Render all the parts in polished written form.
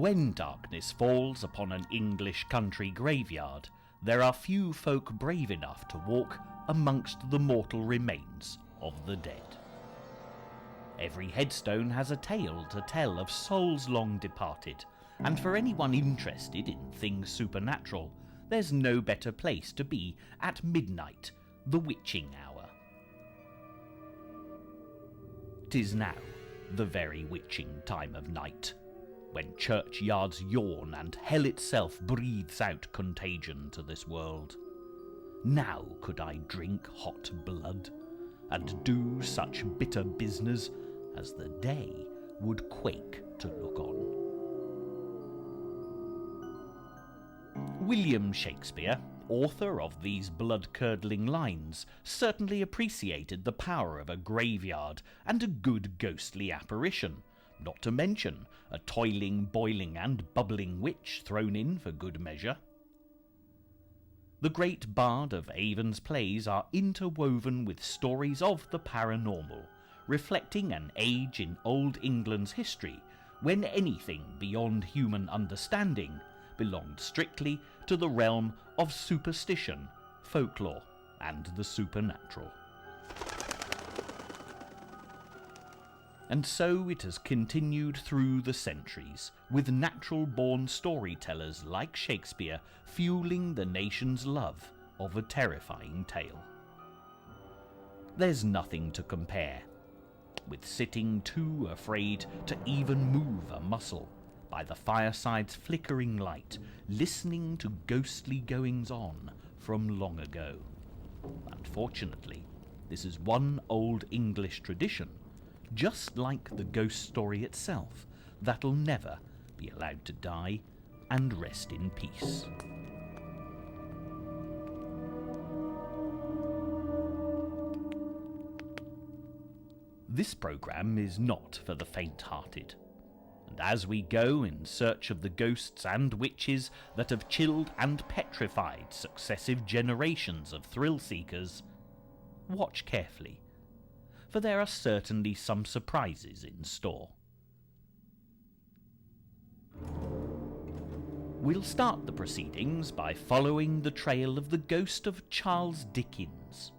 When darkness falls upon an English country graveyard, there are few folk brave enough to walk amongst the mortal remains of the dead. Every headstone has a tale to tell of souls long departed, and for anyone interested in things supernatural, there's no better place to be at midnight, the witching hour. 'Tis now the very witching time of night, when churchyards yawn and hell itself breathes out contagion to this world. Now could I drink hot blood, and do such bitter business as the day would quake to look on. William Shakespeare, author of these blood-curdling lines, certainly appreciated the power of a graveyard and a good ghostly apparition, not to mention a toiling, boiling and bubbling witch thrown in for good measure. The great bard of Avon's plays are interwoven with stories of the paranormal, reflecting an age in Old England's history when anything beyond human understanding belonged strictly to the realm of superstition, folklore, and the supernatural. And so it has continued through the centuries, with natural-born storytellers like Shakespeare fueling the nation's love of a terrifying tale. There's nothing to compare with sitting too afraid to even move a muscle by the fireside's flickering light, listening to ghostly goings-on from long ago. Unfortunately, this is one old English tradition, just like the ghost story itself, that'll never be allowed to die and rest in peace. This programme is not for the faint-hearted, and as we go in search of the ghosts and witches that have chilled and petrified successive generations of thrill-seekers, watch carefully, for there are certainly some surprises in store. We'll start the proceedings by following the trail of the ghost of Charles Dickens,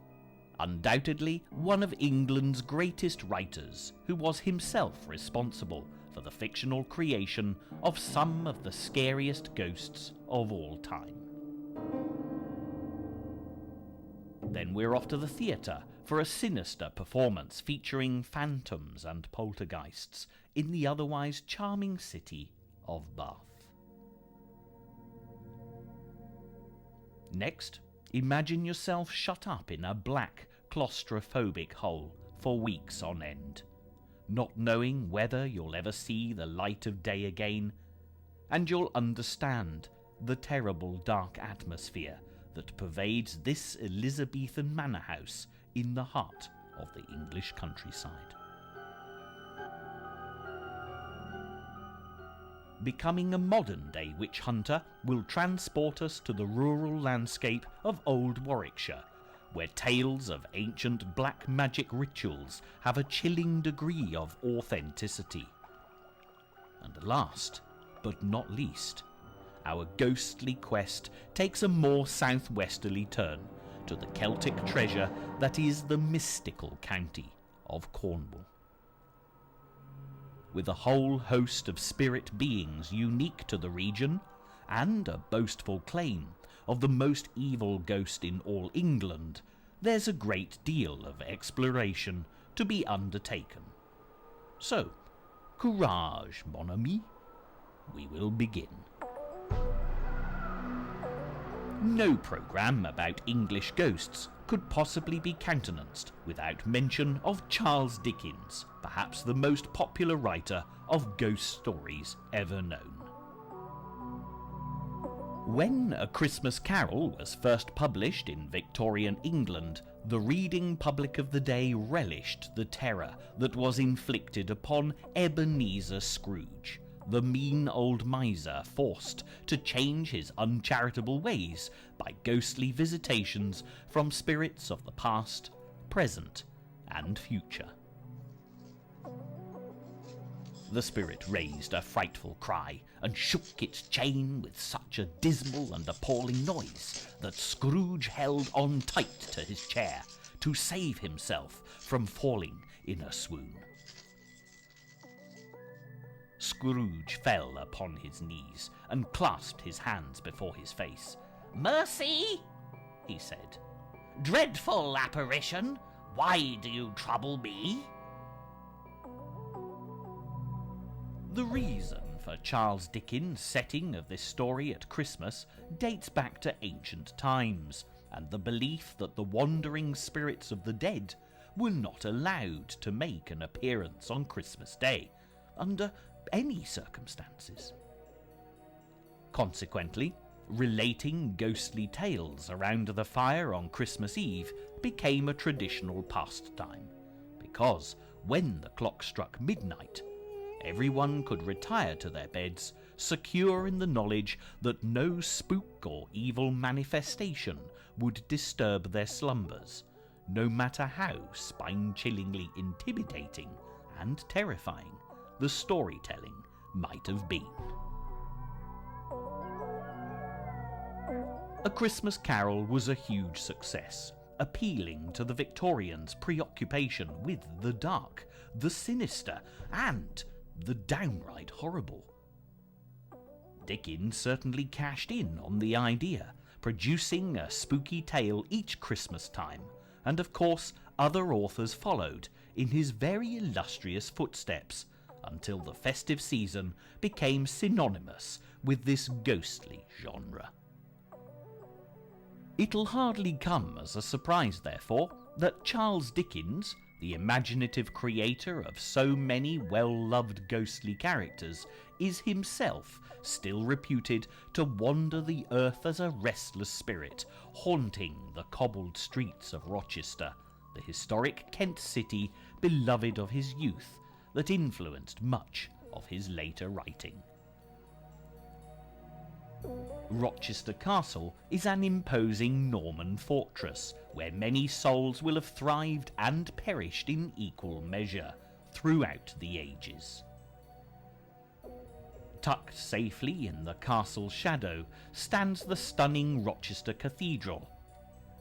undoubtedly one of England's greatest writers, who was himself responsible for the fictional creation of some of the scariest ghosts of all time. Then we're off to the theatre for a sinister performance featuring phantoms and poltergeists in the otherwise charming city of Bath. Next, imagine yourself shut up in a black, claustrophobic hole for weeks on end, not knowing whether you'll ever see the light of day again, and you'll understand the terrible dark atmosphere that pervades this Elizabethan manor house in the heart of the English countryside. Becoming a modern-day witch hunter will transport us to the rural landscape of Old Warwickshire, where tales of ancient black magic rituals have a chilling degree of authenticity. And last, but not least, our ghostly quest takes a more southwesterly turn to the Celtic treasure that is the mystical county of Cornwall. With a whole host of spirit beings unique to the region, and a boastful claim of the most evil ghost in all England, there's a great deal of exploration to be undertaken. So, courage, mon ami. We will begin. No programme about English ghosts could possibly be countenanced without mention of Charles Dickens, perhaps the most popular writer of ghost stories ever known. When A Christmas Carol was first published in Victorian England, the reading public of the day relished the terror that was inflicted upon Ebenezer Scrooge, the mean old miser forced to change his uncharitable ways by ghostly visitations from spirits of the past, present, and future. The spirit raised a frightful cry and shook its chain with such a dismal and appalling noise that Scrooge held on tight to his chair to save himself from falling in a swoon. Scrooge fell upon his knees and clasped his hands before his face. "Mercy!" he said. "Dreadful apparition, why do you trouble me?" The reason for Charles Dickens' setting of this story at Christmas dates back to ancient times, and the belief that the wandering spirits of the dead were not allowed to make an appearance on Christmas Day, under any circumstances. Consequently, relating ghostly tales around the fire on Christmas Eve became a traditional pastime, because when the clock struck midnight, everyone could retire to their beds, secure in the knowledge that no spook or evil manifestation would disturb their slumbers, no matter how spine-chillingly intimidating and terrifying the storytelling might have been. A Christmas Carol was a huge success, appealing to the Victorians' preoccupation with the dark, the sinister, and the downright horrible. Dickens certainly cashed in on the idea, producing a spooky tale each Christmas time, and of course other authors followed in his very illustrious footsteps until the festive season became synonymous with this ghostly genre. It'll hardly come as a surprise, therefore, that Charles Dickens, the imaginative creator of so many well-loved ghostly characters, is himself still reputed to wander the earth as a restless spirit, haunting the cobbled streets of Rochester, the historic Kent city beloved of his youth that influenced much of his later writing. Rochester Castle is an imposing Norman fortress where many souls will have thrived and perished in equal measure throughout the ages. Tucked safely in the castle's shadow stands the stunning Rochester Cathedral,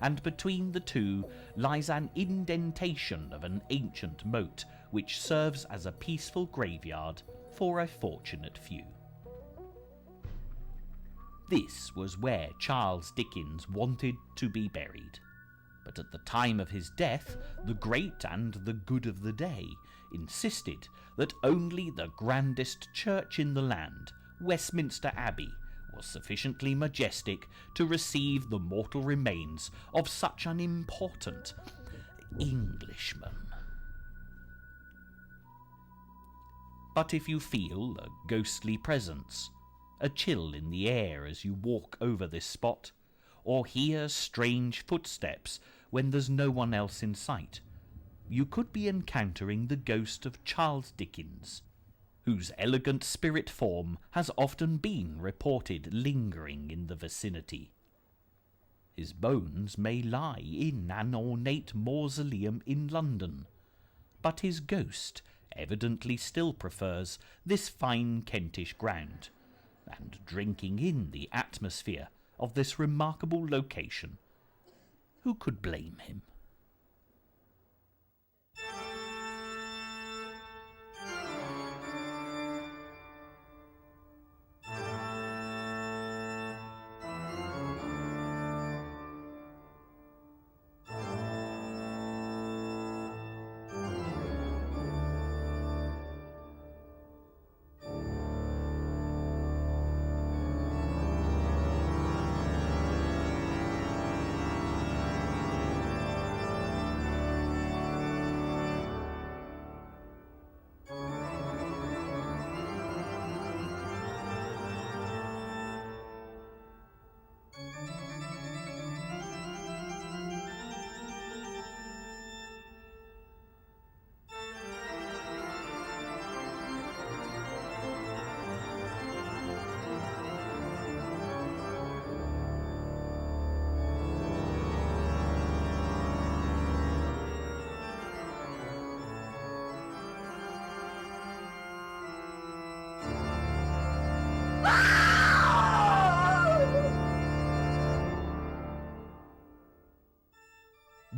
and between the two lies an indentation of an ancient moat which serves as a peaceful graveyard for a fortunate few. This was where Charles Dickens wanted to be buried, but at the time of his death, the great and the good of the day insisted that only the grandest church in the land, Westminster Abbey, was sufficiently majestic to receive the mortal remains of such an important Englishman. But if you feel a ghostly presence, a chill in the air as you walk over this spot, or hear strange footsteps when there's no one else in sight, you could be encountering the ghost of Charles Dickens, whose elegant spirit form has often been reported lingering in the vicinity. His bones may lie in an ornate mausoleum in London, but his ghost evidently still prefers this fine Kentish ground, and drinking in the atmosphere of this remarkable location. Who could blame him?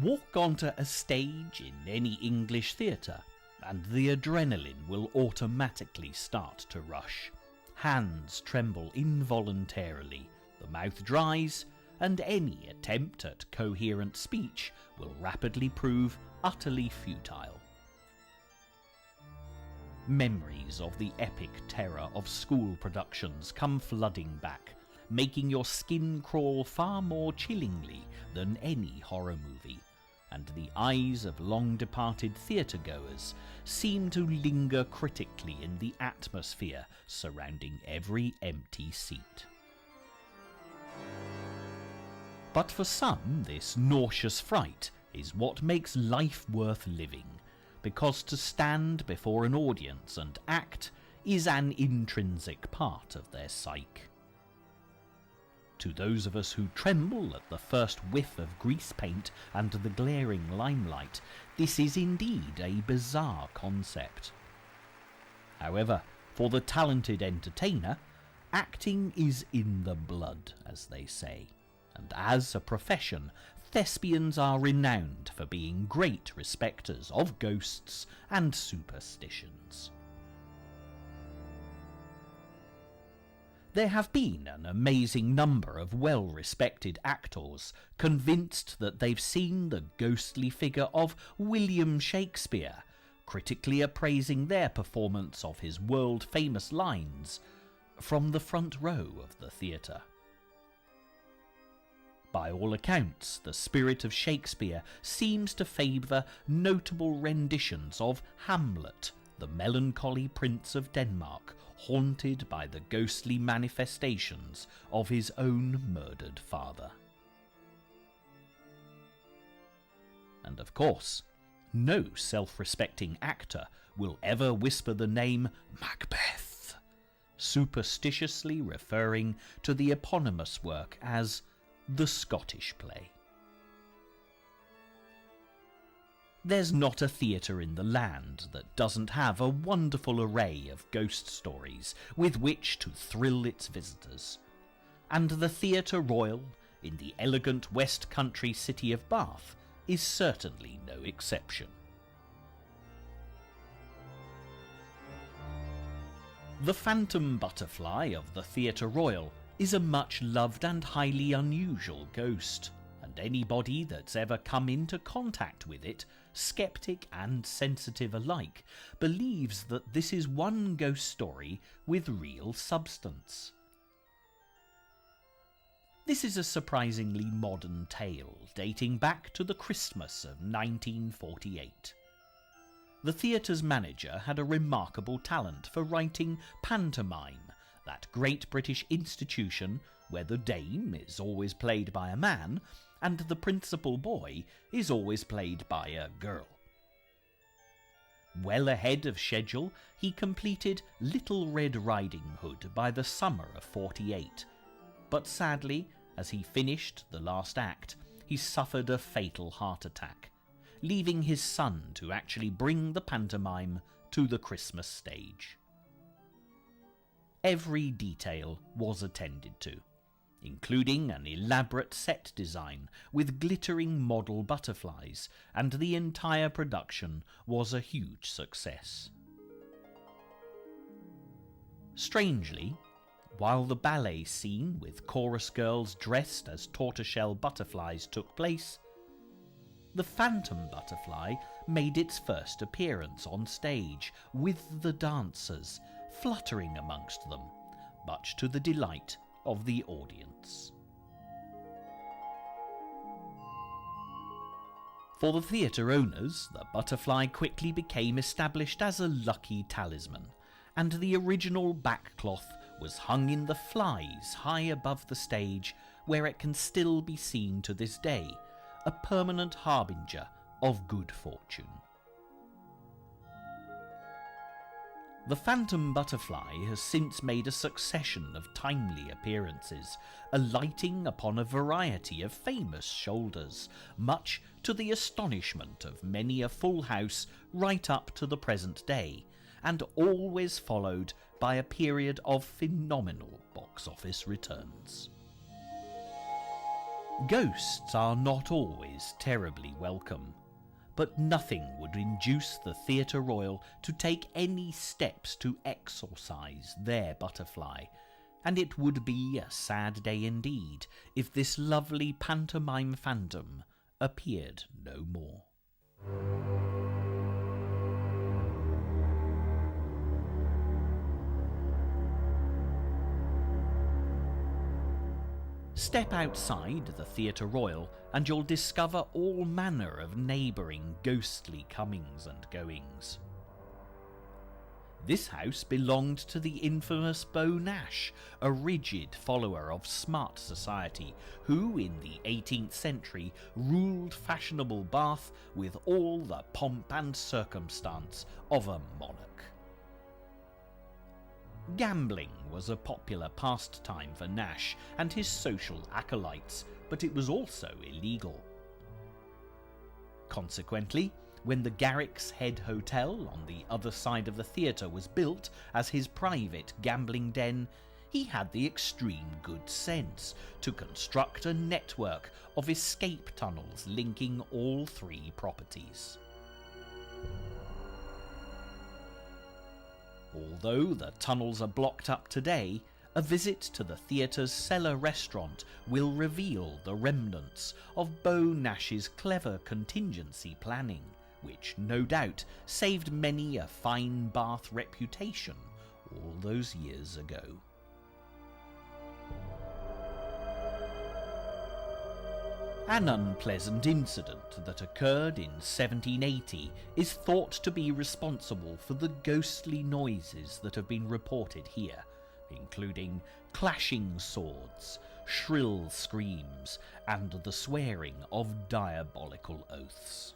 Walk onto a stage in any English theatre, and the adrenaline will automatically start to rush. Hands tremble involuntarily, the mouth dries, and any attempt at coherent speech will rapidly prove utterly futile. Memories of the epic terror of school productions come flooding back, making your skin crawl far more chillingly than any horror movie, and the eyes of long-departed theatre-goers seem to linger critically in the atmosphere surrounding every empty seat. But for some, this nauseous fright is what makes life worth living, because to stand before an audience and act is an intrinsic part of their psyche. To those of us who tremble at the first whiff of grease paint and the glaring limelight, this is indeed a bizarre concept. However, for the talented entertainer, acting is in the blood, as they say, and as a profession, thespians are renowned for being great respecters of ghosts and superstitions. There have been an amazing number of well-respected actors convinced that they've seen the ghostly figure of William Shakespeare, critically appraising their performance of his world-famous lines from the front row of the theatre. By all accounts, the spirit of Shakespeare seems to favour notable renditions of Hamlet, the melancholy prince of Denmark, haunted by the ghostly manifestations of his own murdered father. And of course, no self-respecting actor will ever whisper the name Macbeth, superstitiously referring to the eponymous work as the Scottish play. There's not a theatre in the land that doesn't have a wonderful array of ghost stories with which to thrill its visitors, and the Theatre Royal in the elegant West Country city of Bath is certainly no exception. The Phantom Butterfly of the Theatre Royal is a much-loved and highly unusual ghost, and anybody that's ever come into contact with it, skeptic and sensitive alike, believes that this is one ghost story with real substance. This is a surprisingly modern tale dating back to the Christmas of 1948. The theatre's manager had a remarkable talent for writing pantomime, that great British institution where the dame is always played by a man and the principal boy is always played by a girl. Well ahead of schedule, he completed Little Red Riding Hood by the summer of '48, but sadly, as he finished the last act, he suffered a fatal heart attack, leaving his son to actually bring the pantomime to the Christmas stage. Every detail was attended to, including an elaborate set design with glittering model butterflies, and the entire production was a huge success. Strangely, while the ballet scene with chorus girls dressed as tortoiseshell butterflies took place, the Phantom Butterfly made its first appearance on stage with the dancers fluttering amongst them, much to the delight of the audience. For the theatre owners, the butterfly quickly became established as a lucky talisman, and the original backcloth was hung in the flies high above the stage, where it can still be seen to this day, a permanent harbinger of good fortune. The Phantom Butterfly has since made a succession of timely appearances, alighting upon a variety of famous shoulders, much to the astonishment of many a full house right up to the present day, and always followed by a period of phenomenal box office returns. Ghosts are not always terribly welcome, but nothing would induce the Theatre Royal to take any steps to exorcise their butterfly, and it would be a sad day indeed if this lovely pantomime phantom appeared no more. Step outside the Theatre Royal and you'll discover all manner of neighbouring ghostly comings and goings. This house belonged to the infamous Beau Nash, a rigid follower of smart society, who in the 18th century ruled fashionable Bath with all the pomp and circumstance of a monarch. Gambling was a popular pastime for Nash and his social acolytes, but it was also illegal. Consequently, when the Garrick's Head Hotel on the other side of the theatre was built as his private gambling den, he had the extreme good sense to construct a network of escape tunnels linking all three properties. Although the tunnels are blocked up today, a visit to the theatre's cellar restaurant will reveal the remnants of Beau Nash's clever contingency planning, which no doubt saved many a fine Bath reputation all those years ago. An unpleasant incident that occurred in 1780 is thought to be responsible for the ghostly noises that have been reported here, including clashing swords, shrill screams, and the swearing of diabolical oaths.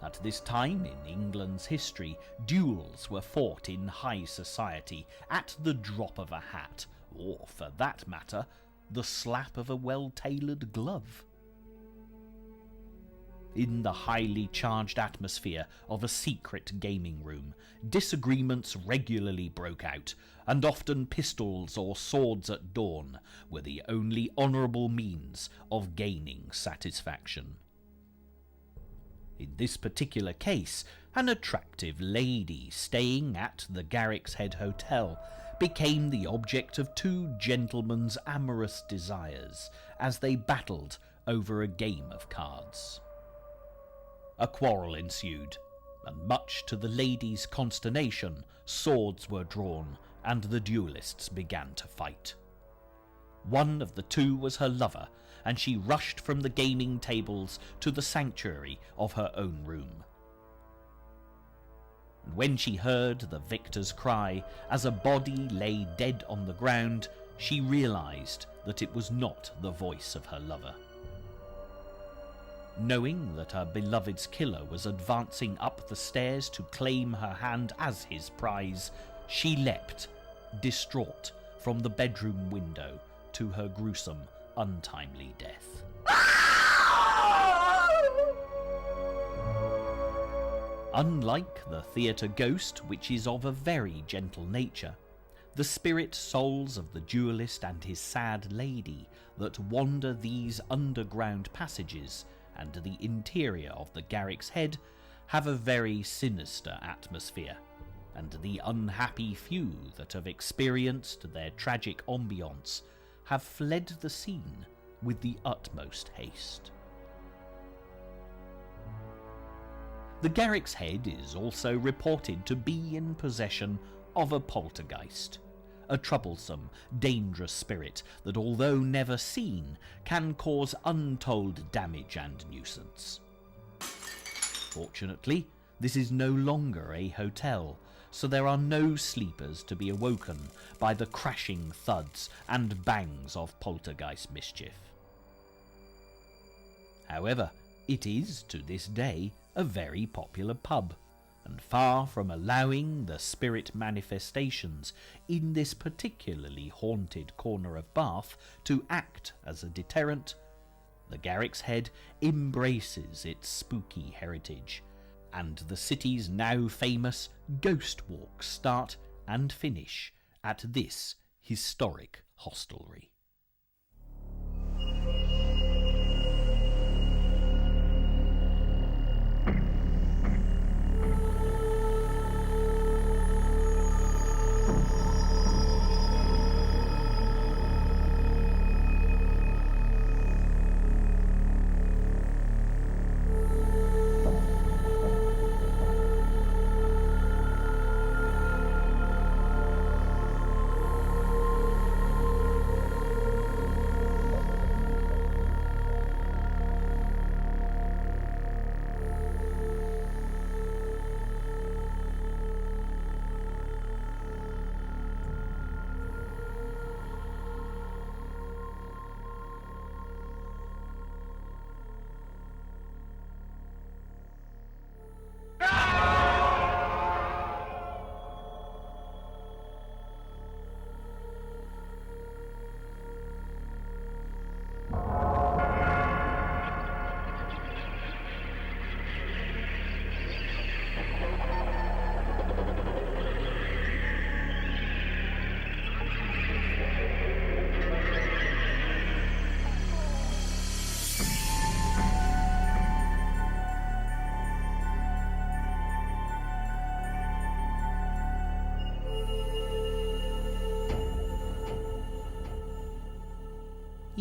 At this time in England's history, duels were fought in high society at the drop of a hat, or, for that matter, the slap of a well-tailored glove. In the highly charged atmosphere of a secret gaming room, disagreements regularly broke out, and often pistols or swords at dawn were the only honourable means of gaining satisfaction. In this particular case, an attractive lady staying at the Garrick's Head Hotel became the object of two gentlemen's amorous desires as they battled over a game of cards. A quarrel ensued, and much to the lady's consternation, swords were drawn and the duellists began to fight. One of the two was her lover, and she rushed from the gaming tables to the sanctuary of her own room. When she heard the victor's cry as a body lay dead on the ground, she realized that it was not the voice of her lover. Knowing that her beloved's killer was advancing up the stairs to claim her hand as his prize, she leapt, distraught, from the bedroom window to her gruesome, untimely death. Unlike the theatre ghost, which is of a very gentle nature, the spirit souls of the duellist and his sad lady that wander these underground passages and the interior of the Garrick's Head have a very sinister atmosphere, and the unhappy few that have experienced their tragic ambience have fled the scene with the utmost haste. The Garrick's Head is also reported to be in possession of a poltergeist, a troublesome, dangerous spirit that, although never seen, can cause untold damage and nuisance. Fortunately, this is no longer a hotel, so there are no sleepers to be awoken by the crashing thuds and bangs of poltergeist mischief. However, it is, to this day, a very popular pub, and far from allowing the spirit manifestations in this particularly haunted corner of Bath to act as a deterrent, the Garrick's Head embraces its spooky heritage, and the city's now famous ghost walks start and finish at this historic hostelry.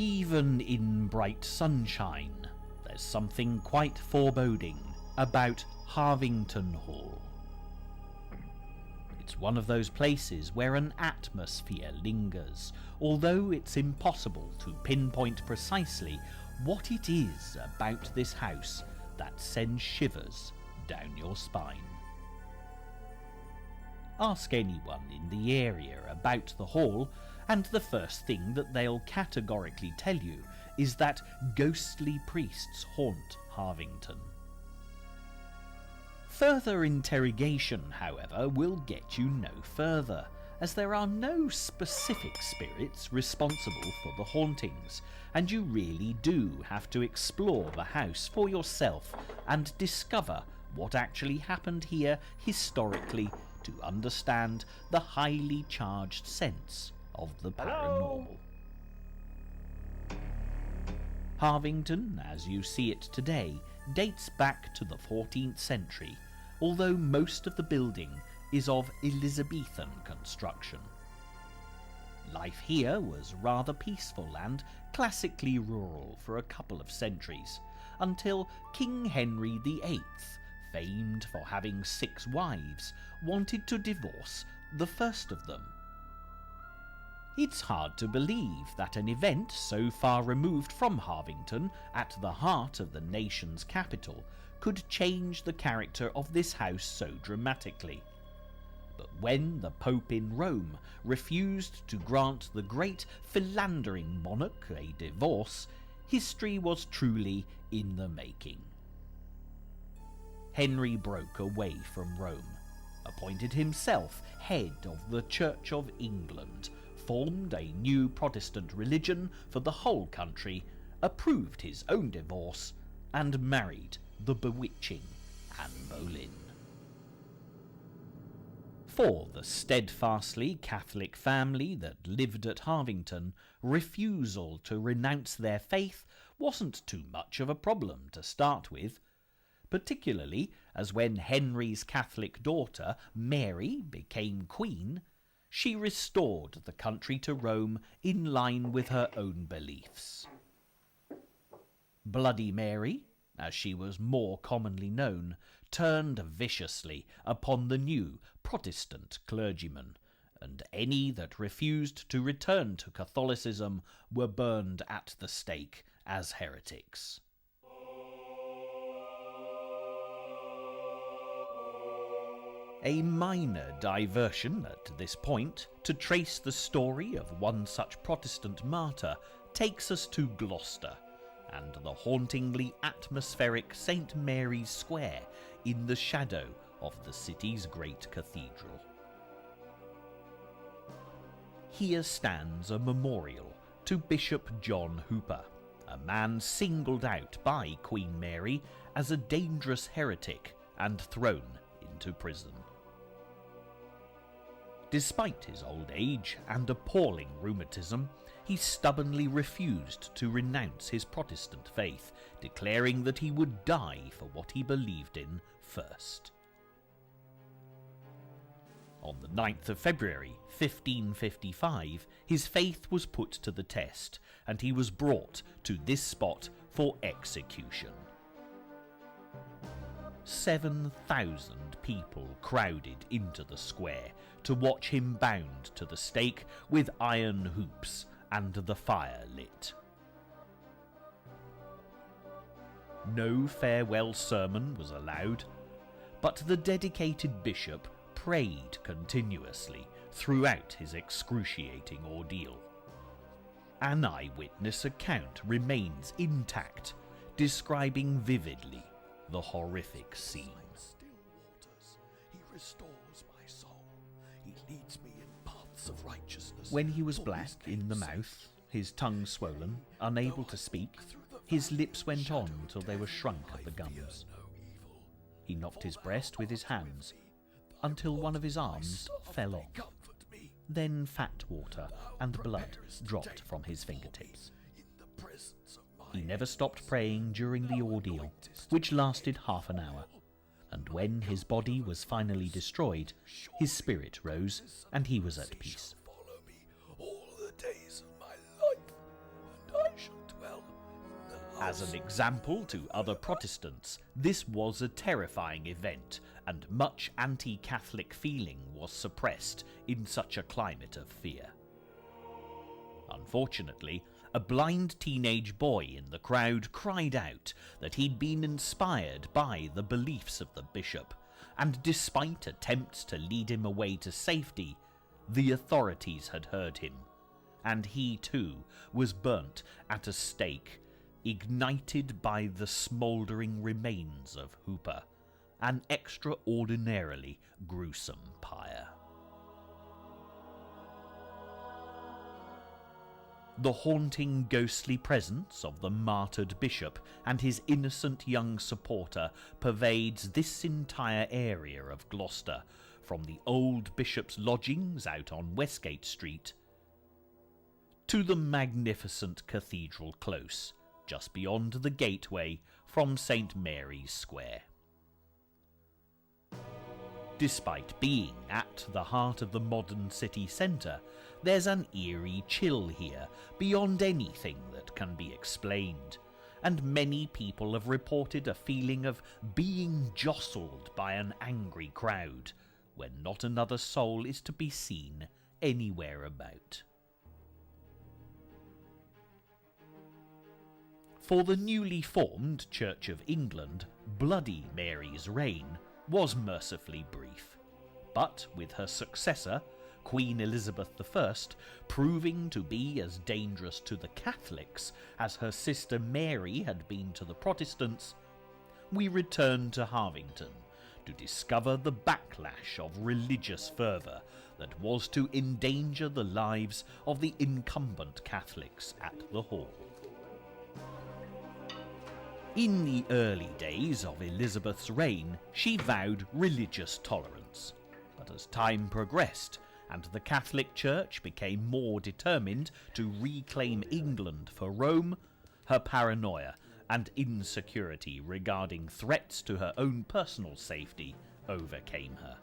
Even in bright sunshine, there's something quite foreboding about Harvington Hall. It's one of those places where an atmosphere lingers, although it's impossible to pinpoint precisely what it is about this house that sends shivers down your spine. Ask anyone in the area about the hall, and the first thing that they'll categorically tell you is that ghostly priests haunt Harvington. Further interrogation, however, will get you no further, as there are no specific spirits responsible for the hauntings, and you really do have to explore the house for yourself and discover what actually happened here historically to understand the highly charged sense of the paranormal. Hello? Harvington, as you see it today, dates back to the 14th century, although most of the building is of Elizabethan construction. Life here was rather peaceful and classically rural for a couple of centuries, until King Henry VIII, famed for having 6 wives, wanted to divorce the first of them. It's hard to believe that an event so far removed from Harvington, at the heart of the nation's capital, could change the character of this house so dramatically. But when the Pope in Rome refused to grant the great philandering monarch a divorce, history was truly in the making. Henry broke away from Rome, appointed himself head of the Church of England, formed a new Protestant religion for the whole country, approved his own divorce, and married the bewitching Anne Boleyn. For the steadfastly Catholic family that lived at Harvington, refusal to renounce their faith wasn't too much of a problem to start with, particularly as when Henry's Catholic daughter, Mary, became queen, she restored the country to Rome in line with her own beliefs. Bloody Mary, as she was more commonly known, turned viciously upon the new Protestant clergymen, and any that refused to return to Catholicism were burned at the stake as heretics. A minor diversion at this point, to trace the story of one such Protestant martyr, takes us to Gloucester and the hauntingly atmospheric St. Mary's Square in the shadow of the city's great cathedral. Here stands a memorial to Bishop John Hooper, a man singled out by Queen Mary as a dangerous heretic and thrown into prison. Despite his old age and appalling rheumatism, he stubbornly refused to renounce his Protestant faith, declaring that he would die for what he believed in first. On the 9th of February, 1555, his faith was put to the test, and he was brought to this spot for execution. 7,000 people crowded into the square to watch him bound to the stake with iron hoops and the fire lit. No farewell sermon was allowed, but the dedicated bishop prayed continuously throughout his excruciating ordeal. An eyewitness account remains intact, describing vividly the horrific scene. Still waters, he restores my soul. He leads me in paths of righteousness. When he was black in the mouth, his tongue swollen, unable to speak, his lips went on till they were shrunk at the gums. He knocked his breast with his hands, until one of his arms fell off. Then fat water and blood dropped from his fingertips. He never stopped praying during the ordeal, which lasted half an hour, and when his body was finally destroyed, his spirit rose and he was at peace. Follow me all the days of my life, and I As an example to other Protestants, this was a terrifying event, and much anti-Catholic feeling was suppressed in such a climate of fear. Unfortunately, a blind teenage boy in the crowd cried out that he'd been inspired by the beliefs of the bishop, and despite attempts to lead him away to safety, the authorities had heard him, and he too was burnt at a stake, ignited by the smouldering remains of Hooper, an extraordinarily gruesome pyre. The haunting ghostly presence of the martyred bishop and his innocent young supporter pervades this entire area of Gloucester, from the old bishop's lodgings out on Westgate Street to the magnificent Cathedral Close, just beyond the gateway from St. Mary's Square. Despite being at the heart of the modern city centre, there's an eerie chill here beyond anything that can be explained, and many people have reported a feeling of being jostled by an angry crowd when not another soul is to be seen anywhere about. For the newly formed Church of England, Bloody Mary's reign was mercifully brief, but with her successor, Queen Elizabeth I, proving to be as dangerous to the Catholics as her sister Mary had been to the Protestants, we return to Harvington to discover the backlash of religious fervour that was to endanger the lives of the incumbent Catholics at the Hall. In the early days of Elizabeth's reign, she vowed religious tolerance, but as time progressed and the Catholic Church became more determined to reclaim England for Rome, her paranoia and insecurity regarding threats to her own personal safety overcame her.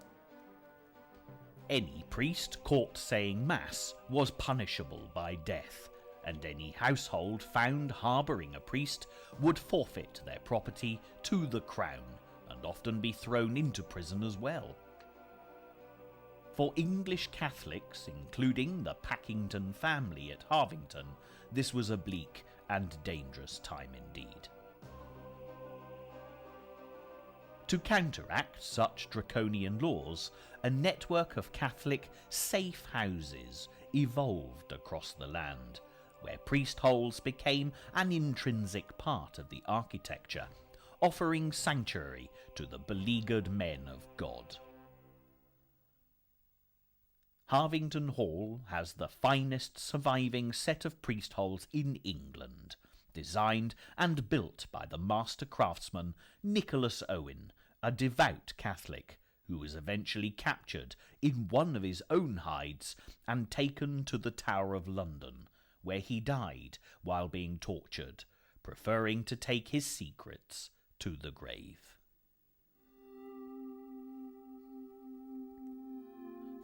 Any priest caught saying Mass was punishable by death, and any household found harbouring a priest would forfeit their property to the crown and often be thrown into prison as well. For English Catholics, including the Packington family at Harvington, this was a bleak and dangerous time indeed. To counteract such draconian laws, a network of Catholic safe houses evolved across the land, where priest holes became an intrinsic part of the architecture, offering sanctuary to the beleaguered men of God. Harvington Hall has the finest surviving set of priest holes in England, designed and built by the master craftsman Nicholas Owen, a devout Catholic who was eventually captured in one of his own hides and taken to the Tower of London, where he died while being tortured, preferring to take his secrets to the grave.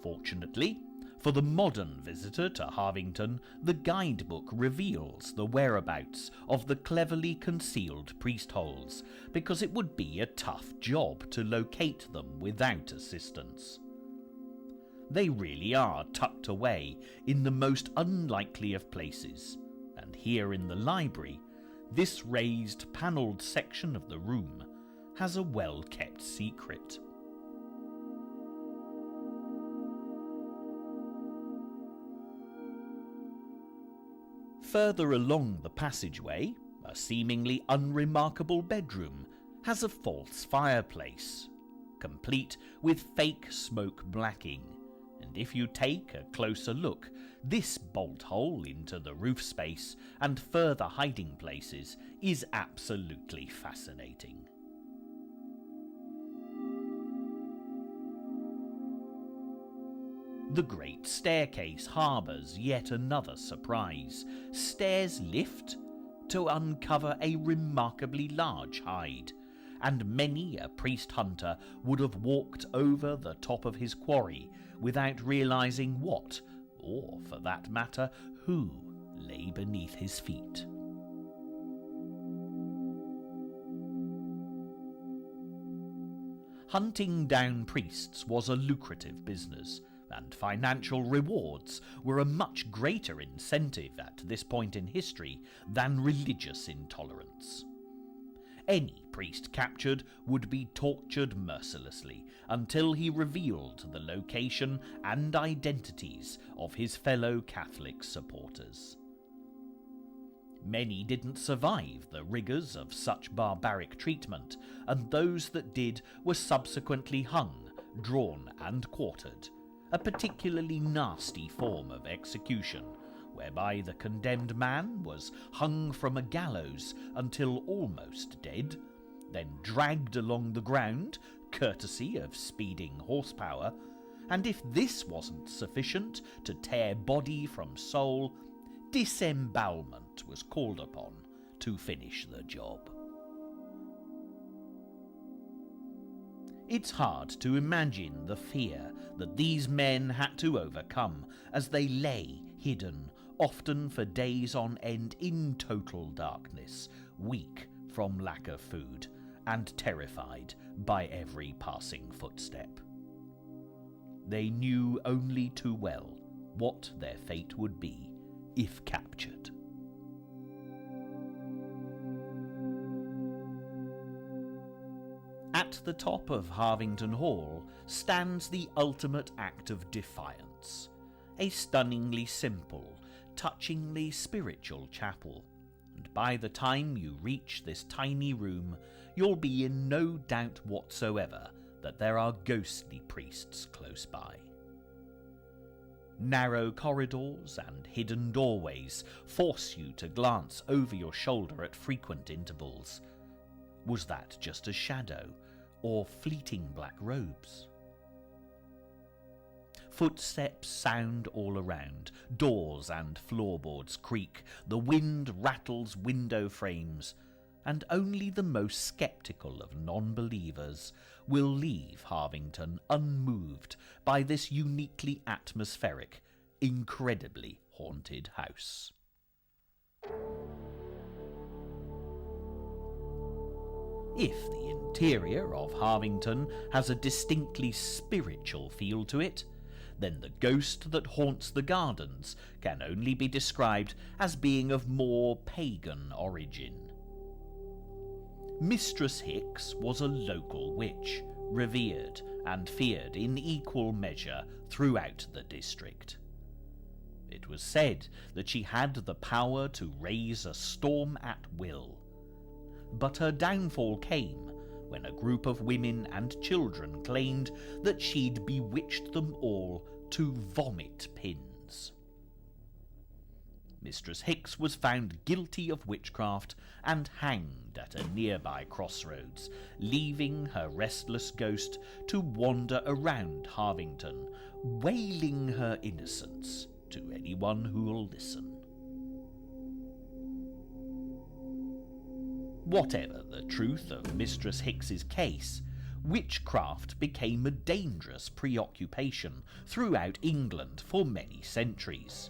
Fortunately, for the modern visitor to Harvington, the guidebook reveals the whereabouts of the cleverly concealed priest holes, because it would be a tough job to locate them without assistance. They really are tucked away in the most unlikely of places, and here in the library, this raised panelled section of the room has a well-kept secret. Further along the passageway, a seemingly unremarkable bedroom has a false fireplace, complete with fake smoke blacking, and if you take a closer look, this bolt hole into the roof space and further hiding places is absolutely fascinating. The great staircase harbours yet another surprise. Stairs lift to uncover a remarkably large hide, and many a priest hunter would have walked over the top of his quarry without realising what, or for that matter, who, lay beneath his feet. Hunting down priests was a lucrative business, and financial rewards were a much greater incentive at this point in history than religious intolerance. Any priest captured would be tortured mercilessly until he revealed the location and identities of his fellow Catholic supporters. Many didn't survive the rigours of such barbaric treatment, and those that did were subsequently hung, drawn and quartered, a particularly nasty form of execution, whereby the condemned man was hung from a gallows until almost dead, then dragged along the ground, courtesy of speeding horsepower, and if this wasn't sufficient to tear body from soul, disembowelment was called upon to finish the job. It's hard to imagine the fear that these men had to overcome as they lay hidden, often for days on end in total darkness, weak from lack of food, and terrified by every passing footstep. They knew only too well what their fate would be if captured. At the top of Harvington Hall stands the ultimate act of defiance, a stunningly simple, touchingly spiritual chapel, and by the time you reach this tiny room, you'll be in no doubt whatsoever that there are ghostly priests close by. Narrow corridors and hidden doorways force you to glance over your shoulder at frequent intervals. Was that just a shadow, or fleeting black robes? Footsteps sound all around, doors and floorboards creak, the wind rattles window frames, and only the most sceptical of non-believers will leave Harvington unmoved by this uniquely atmospheric, incredibly haunted house. If the interior of Harvington has a distinctly spiritual feel to it, then the ghost that haunts the gardens can only be described as being of more pagan origin. Mistress Hicks was a local witch, revered and feared in equal measure throughout the district. It was said that she had the power to raise a storm at will. But her downfall came when a group of women and children claimed that she'd bewitched them all to vomit pins. Mistress Hicks was found guilty of witchcraft and hanged at a nearby crossroads, leaving her restless ghost to wander around Harvington, wailing her innocence to anyone who'll listen. Whatever the truth of Mistress Hicks's case, witchcraft became a dangerous preoccupation throughout England for many centuries.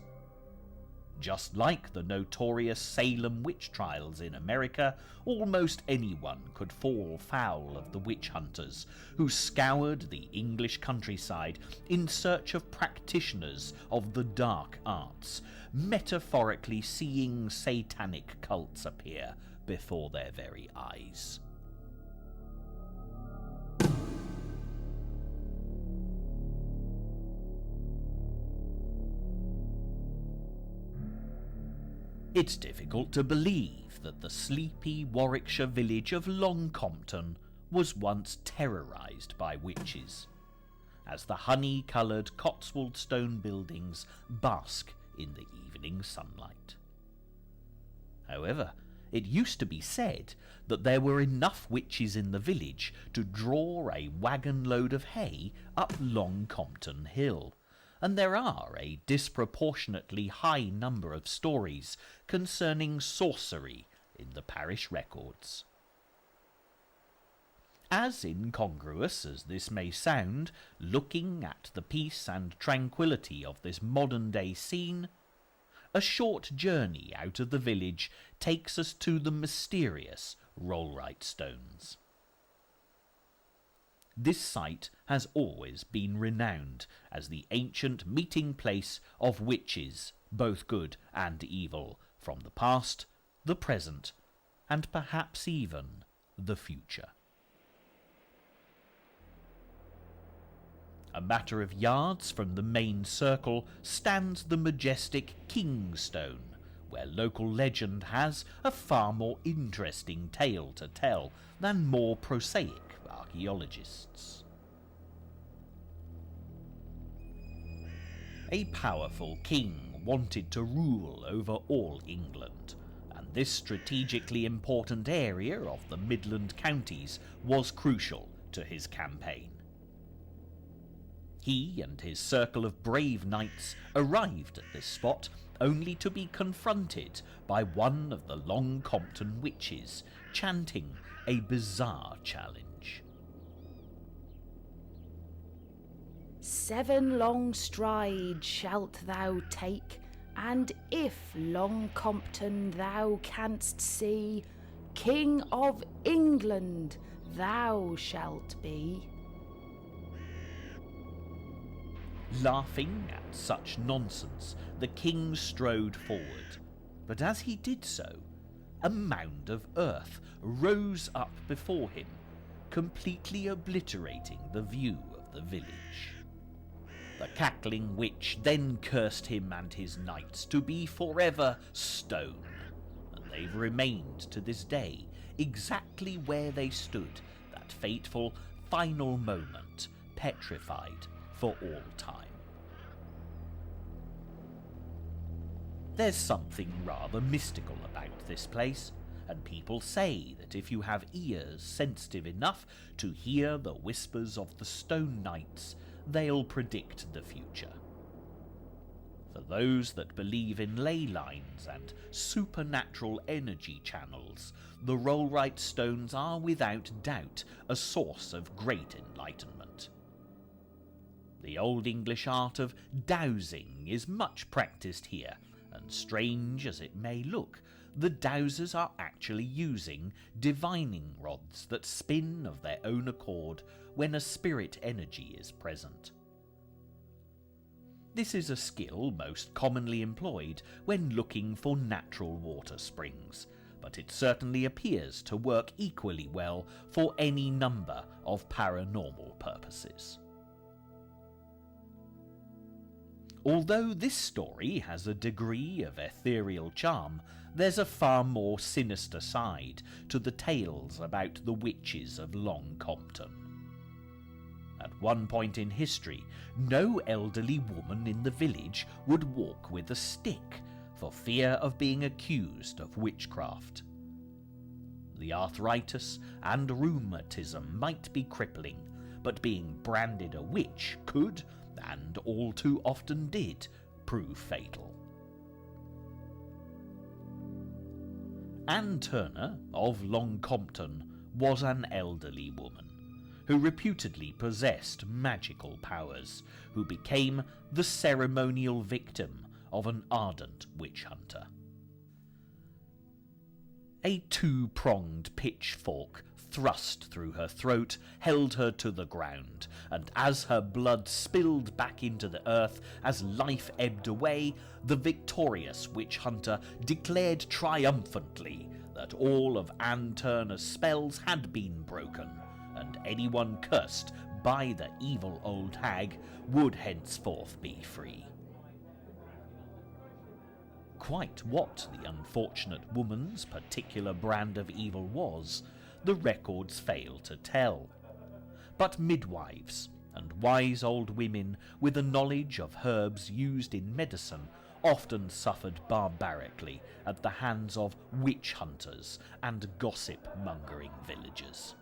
Just like the notorious Salem witch trials in America, almost anyone could fall foul of the witch hunters who scoured the English countryside in search of practitioners of the dark arts, metaphorically seeing satanic cults appear before their very eyes. It's difficult to believe that the sleepy Warwickshire village of Long Compton was once terrorised by witches, as the honey-coloured Cotswold stone buildings bask in the evening sunlight. However, it used to be said that there were enough witches in the village to draw a wagon load of hay up Long Compton Hill, and there are a disproportionately high number of stories concerning sorcery in the parish records. As incongruous as this may sound, looking at the peace and tranquillity of this modern-day scene, a short journey out of the village takes us to the mysterious Rollright Stones. this site has always been renowned as the ancient meeting place of witches, both good and evil, from the past, the present, and perhaps even the future. A matter of yards from the main circle stands the majestic King's Stone, where local legend has a far more interesting tale to tell than more prosaic archaeologists. A powerful king wanted to rule over all England, and this strategically important area of the Midland counties was crucial to his campaign. He and his circle of brave knights arrived at this spot only to be confronted by one of the Long Compton witches chanting a bizarre challenge. 7 long strides shalt thou take, and if Long Compton thou canst see, King of England thou shalt be. Laughing at such nonsense, the king strode forward, but as he did so, a mound of earth rose up before him, completely obliterating the view of the village. The cackling witch then cursed him and his knights to be forever stone, and they've remained to this day exactly where they stood that fateful final moment, petrified for all time. There's something rather mystical about this place, and people say that if you have ears sensitive enough to hear the whispers of the Stone Knights, they'll predict the future. For those that believe in ley lines and supernatural energy channels, the Rollright Stones are without doubt a source of great enlightenment. The Old English art of dowsing is much practised here, and strange as it may look, the dowsers are actually using divining rods that spin of their own accord when a spirit energy is present. This is a skill most commonly employed when looking for natural water springs, but it certainly appears to work equally well for any number of paranormal purposes. Although this story has a degree of ethereal charm, there's a far more sinister side to the tales about the witches of Long Compton. At one point in history, no elderly woman in the village would walk with a stick for fear of being accused of witchcraft. The arthritis and rheumatism might be crippling, but being branded a witch could, and all too often did, prove fatal. Anne Turner of Long Compton was an elderly woman who reputedly possessed magical powers, who became the ceremonial victim of an ardent witch hunter. A 2-pronged pitchfork thrust through her throat held her to the ground, and as her blood spilled back into the earth as life ebbed away, the victorious witch hunter declared triumphantly that all of Anne Turner's spells had been broken, and anyone cursed by the evil old hag would henceforth be free. Quite what the unfortunate woman's particular brand of evil was, the records fail to tell. But midwives and wise old women with a knowledge of herbs used in medicine often suffered barbarically at the hands of witch hunters and gossip-mongering villagers.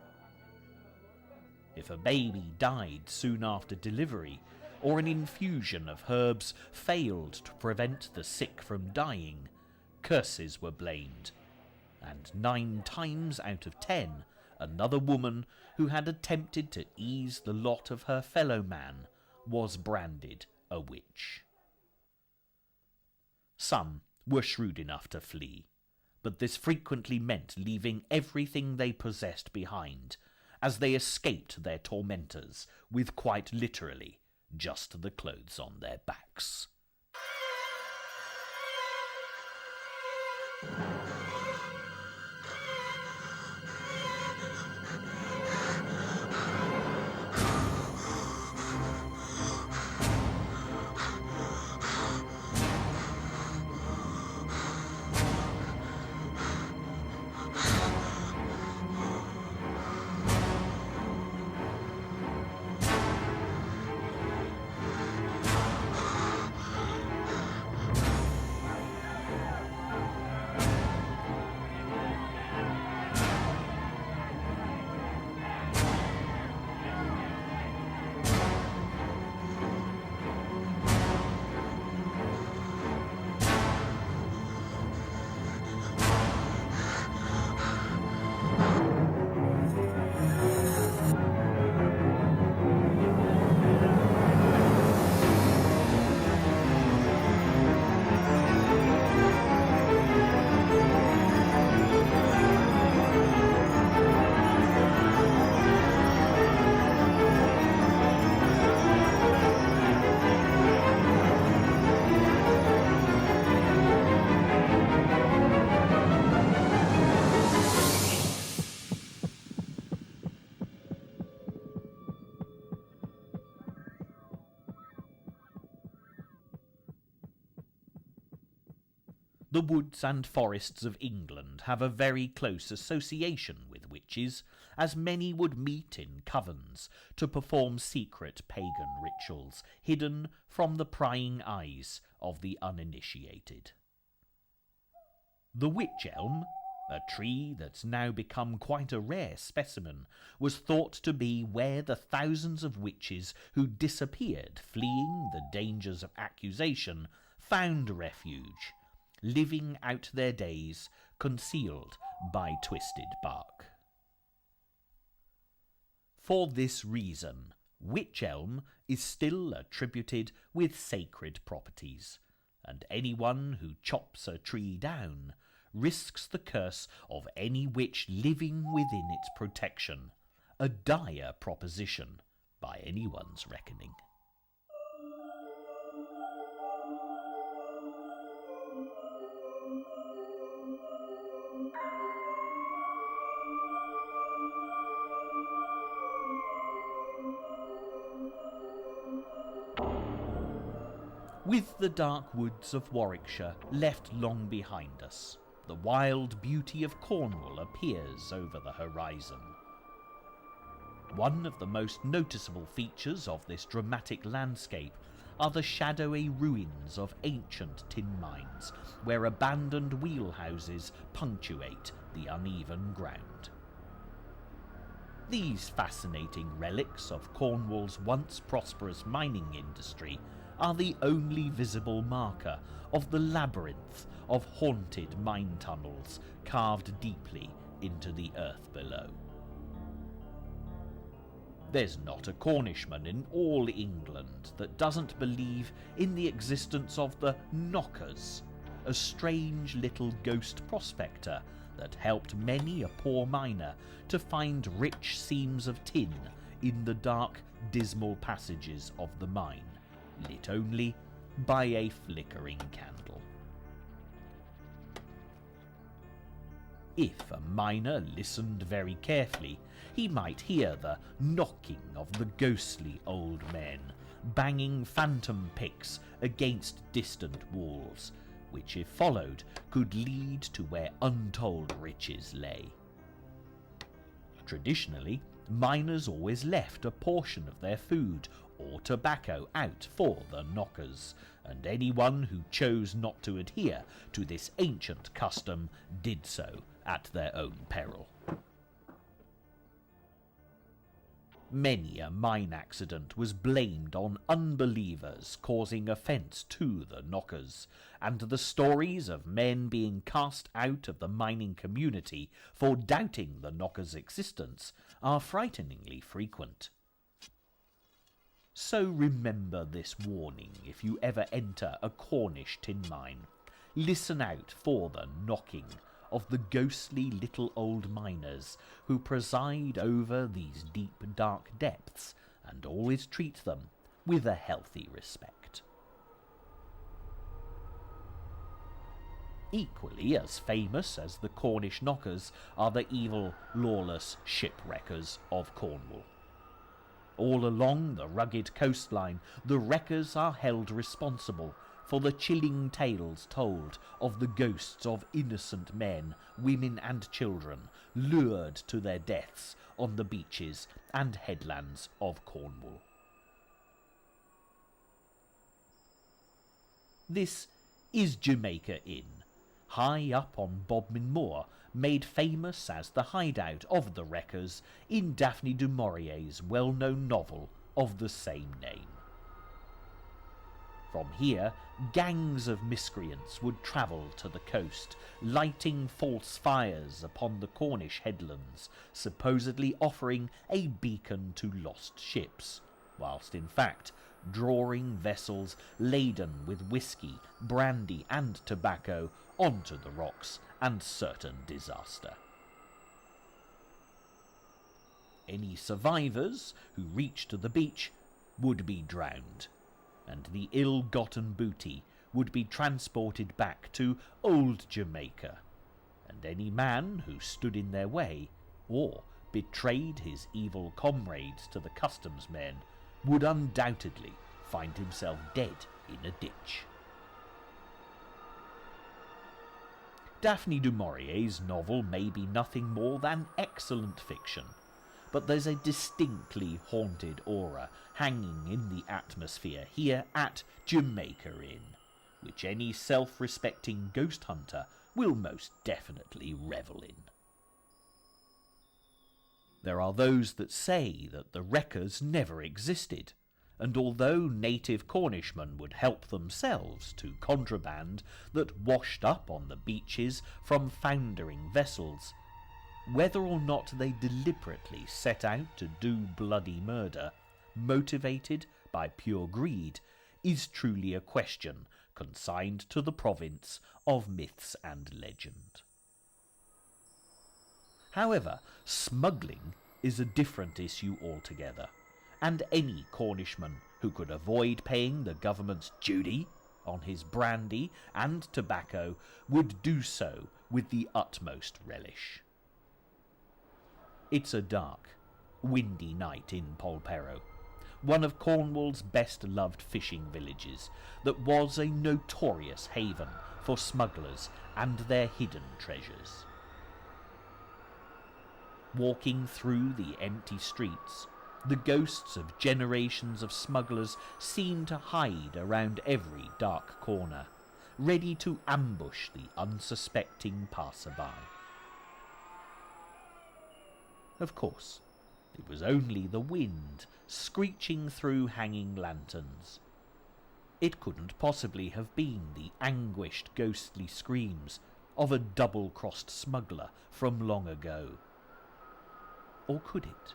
If a baby died soon after delivery, or an infusion of herbs failed to prevent the sick from dying, curses were blamed, and 9 times out of 10, another woman who had attempted to ease the lot of her fellow man was branded a witch. Some were shrewd enough to flee, but this frequently meant leaving everything they possessed behind, as they escaped their tormentors with quite literally just the clothes on their backs. The woods and forests of England have a very close association with witches, as many would meet in covens to perform secret pagan rituals hidden from the prying eyes of the uninitiated. The wych elm, a tree that's now become quite a rare specimen, was thought to be where the thousands of witches who disappeared fleeing the dangers of accusation found refuge, living out their days concealed by twisted bark. For this reason, wych elm is still attributed with sacred properties, and anyone who chops a tree down risks the curse of any witch living within its protection, a dire proposition by anyone's reckoning. With the dark woods of Warwickshire left long behind us, the wild beauty of Cornwall appears over the horizon. One of the most noticeable features of this dramatic landscape are the shadowy ruins of ancient tin mines, where abandoned wheelhouses punctuate the uneven ground. These fascinating relics of Cornwall's once prosperous mining industry are the only visible marker of the labyrinth of haunted mine tunnels carved deeply into the earth below. There's not a Cornishman in all England that doesn't believe in the existence of the knockers, a strange little ghost prospector that helped many a poor miner to find rich seams of tin in the dark, dismal passages of the mine, lit only by a flickering candle. If a miner listened very carefully, he might hear the knocking of the ghostly old men, banging phantom picks against distant walls, which, if followed, could lead to where untold riches lay. Traditionally, miners always left a portion of their food or tobacco out for the knockers, and anyone who chose not to adhere to this ancient custom did so at their own peril. Many a mine accident was blamed on unbelievers causing offence to the knockers, and the stories of men being cast out of the mining community for doubting the knockers' existence are frighteningly frequent. So remember this warning if you ever enter a Cornish tin mine. Listen out for the knocking of the ghostly little old miners who preside over these deep dark depths and always treat them with a healthy respect. Equally as famous as the Cornish knockers are the evil, lawless shipwreckers of Cornwall. All along the rugged coastline, the wreckers are held responsible for the chilling tales told of the ghosts of innocent men, women and children lured to their deaths on the beaches and headlands of Cornwall. This is Jamaica Inn, high up on Bodmin Moor, made famous as the hideout of the wreckers in Daphne du Maurier's well-known novel of the same name. From here, gangs of miscreants would travel to the coast, lighting false fires upon the Cornish headlands, supposedly offering a beacon to lost ships, whilst in fact drawing vessels laden with whiskey, brandy and tobacco onto the rocks and certain disaster. Any survivors who reached the beach would be drowned, and the ill-gotten booty would be transported back to old Jamaica, and any man who stood in their way or betrayed his evil comrades to the customs men would undoubtedly find himself dead in a ditch. Daphne du Maurier's novel may be nothing more than excellent fiction, but there's a distinctly haunted aura hanging in the atmosphere here at Jamaica Inn, which any self-respecting ghost hunter will most definitely revel in. There are those that say that the wreckers never existed, and although native Cornishmen would help themselves to contraband that washed up on the beaches from foundering vessels, whether or not they deliberately set out to do bloody murder, motivated by pure greed, is truly a question consigned to the province of myths and legend. However, smuggling is a different issue altogether, and any Cornishman who could avoid paying the government's duty on his brandy and tobacco would do so with the utmost relish. It's a dark, windy night in Polperro, one of Cornwall's best-loved fishing villages that was a notorious haven for smugglers and their hidden treasures. Walking through the empty streets, the ghosts of generations of smugglers seem to hide around every dark corner, ready to ambush the unsuspecting passerby. Of course, it was only the wind screeching through hanging lanterns. It couldn't possibly have been the anguished ghostly screams of a double-crossed smuggler from long ago. Or could it?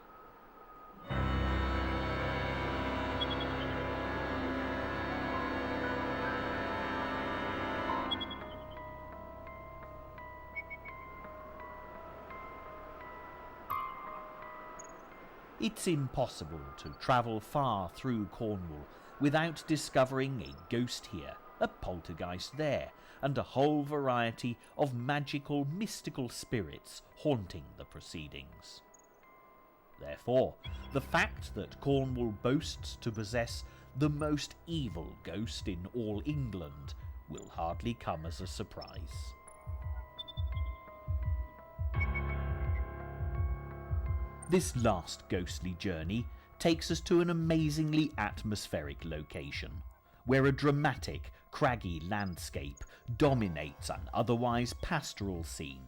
It's impossible to travel far through Cornwall without discovering a ghost here, a poltergeist there, and a whole variety of magical, mystical spirits haunting the proceedings. Therefore, the fact that Cornwall boasts to possess the most evil ghost in all England will hardly come as a surprise. This last ghostly journey takes us to an amazingly atmospheric location, where a dramatic, craggy landscape dominates an otherwise pastoral scene.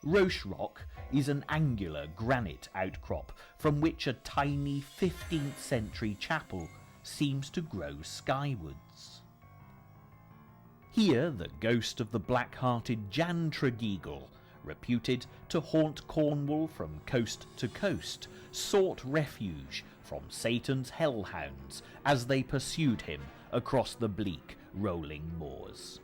Roche Rock is an angular granite outcrop from which a tiny 15th century chapel seems to grow skywards. Here the ghost of the black-hearted Jan Tregeagle, reputed to haunt Cornwall from coast to coast, sought refuge from Satan's hellhounds as they pursued him across the bleak, rolling moors.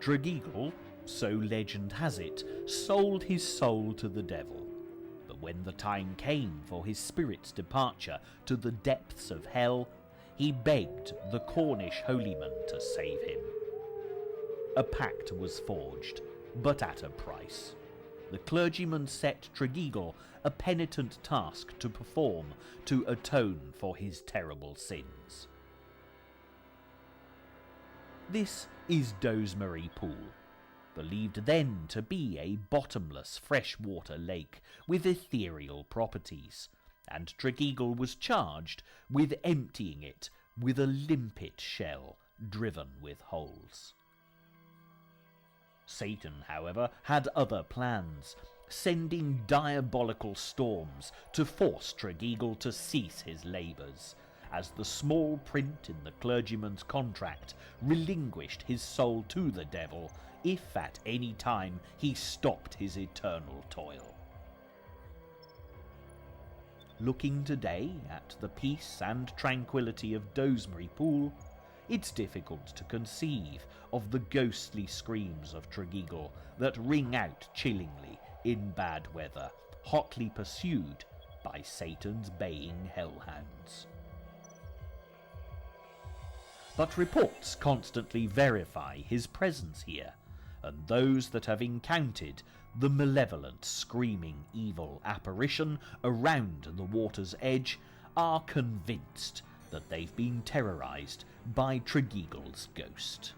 Tregeagle, so legend has it, sold his soul to the devil. But when the time came for his spirit's departure to the depths of hell, he begged the Cornish holyman to save him. A pact was forged, but at a price. The clergyman set Tregeagle a penitent task to perform to atone for his terrible sins. This is Doesmarie Pool, believed then to be a bottomless freshwater lake with ethereal properties, and Tregeagle was charged with emptying it with a limpet shell driven with holes. Satan, however, had other plans, sending diabolical storms to force Tregeagle to cease his labours, as the small print in the clergyman's contract relinquished his soul to the devil if at any time he stopped his eternal toil. Looking today at the peace and tranquillity of Doesmarie Pool, it's difficult to conceive of the ghostly screams of Tregeagle that ring out chillingly in bad weather, hotly pursued by Satan's baying hellhounds. But reports constantly verify his presence here, and those that have encountered the malevolent, screaming evil apparition around the water's edge are convinced that they've been terrorised by Tregeagle's ghost.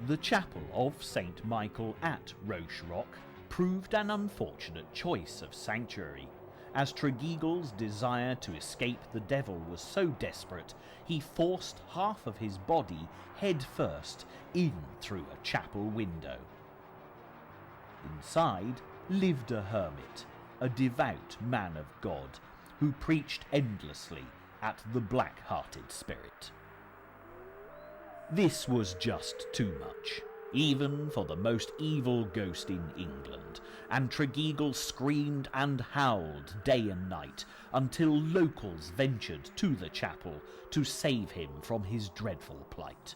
The chapel of St. Michael at Roche Rock proved an unfortunate choice of sanctuary, as Tregeagle's desire to escape the devil was so desperate he forced half of his body head first in through a chapel window. Inside lived a hermit, a devout man of God, who preached endlessly at the black-hearted spirit. This was just too much, even for the most evil ghost in England, and Tregeagle screamed and howled day and night until locals ventured to the chapel to save him from his dreadful plight.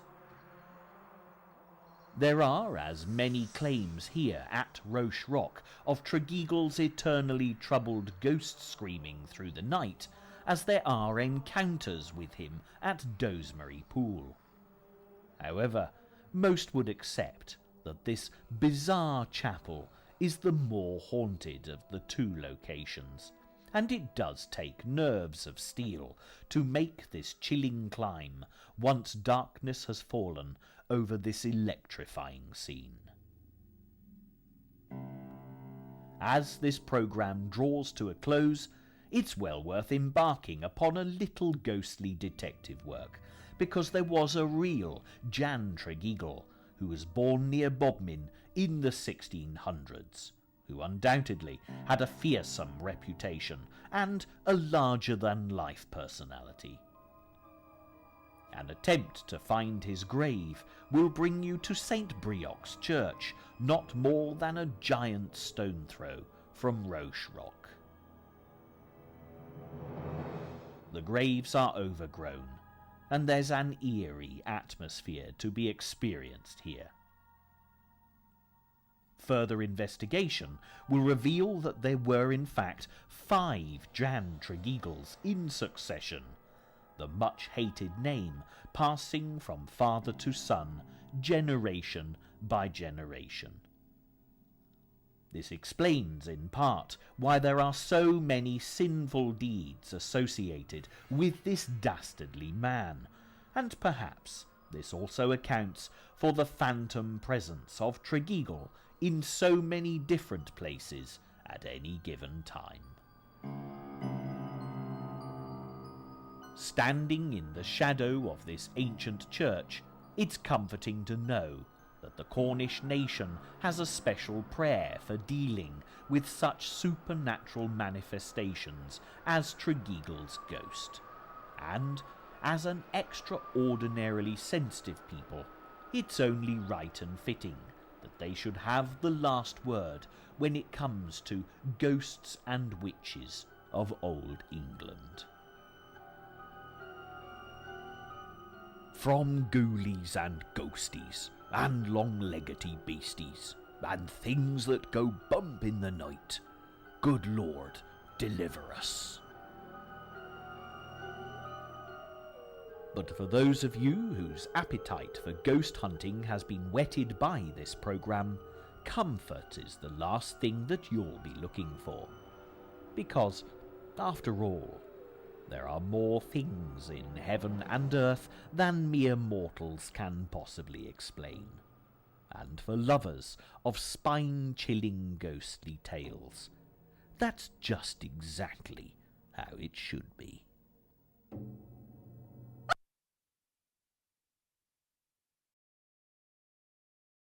There are as many claims here at Roche Rock of Tregeagle's eternally troubled ghost screaming through the night as there are encounters with him at Doesmarie Pool. However, most would accept that this bizarre chapel is the more haunted of the two locations, and it does take nerves of steel to make this chilling climb once darkness has fallen over this electrifying scene. As this programme draws to a close, it's well worth embarking upon a little ghostly detective work, because there was a real Jan Tregeagle who was born near Bodmin in the 1600s, who undoubtedly had a fearsome reputation and a larger-than-life personality. An attempt to find his grave will bring you to St. Breock's Church, not more than a giant stone throw from Roche Rock. The graves are overgrown, and there's an eerie atmosphere to be experienced here. Further investigation will reveal that there were in fact 5 Jan Tregeagles in succession, the much-hated name passing from father to son, generation by generation. This explains, in part, why there are so many sinful deeds associated with this dastardly man, and perhaps this also accounts for the phantom presence of Tregeagle in so many different places at any given time. Standing in the shadow of this ancient church, it's comforting to know that the Cornish nation has a special prayer for dealing with such supernatural manifestations as Tregeagle's ghost. And, as an extraordinarily sensitive people, it's only right and fitting that they should have the last word when it comes to ghosts and witches of Old England. from ghoulies and ghosties, and long-leggedy beasties, and things that go bump in the night. Good Lord, deliver us. But for those of you whose appetite for ghost hunting has been whetted by this programme, comfort is the last thing that you'll be looking for. Because, after all, there are more things in heaven and earth than mere mortals can possibly explain. And for lovers of spine-chilling ghostly tales, that's just exactly how it should be.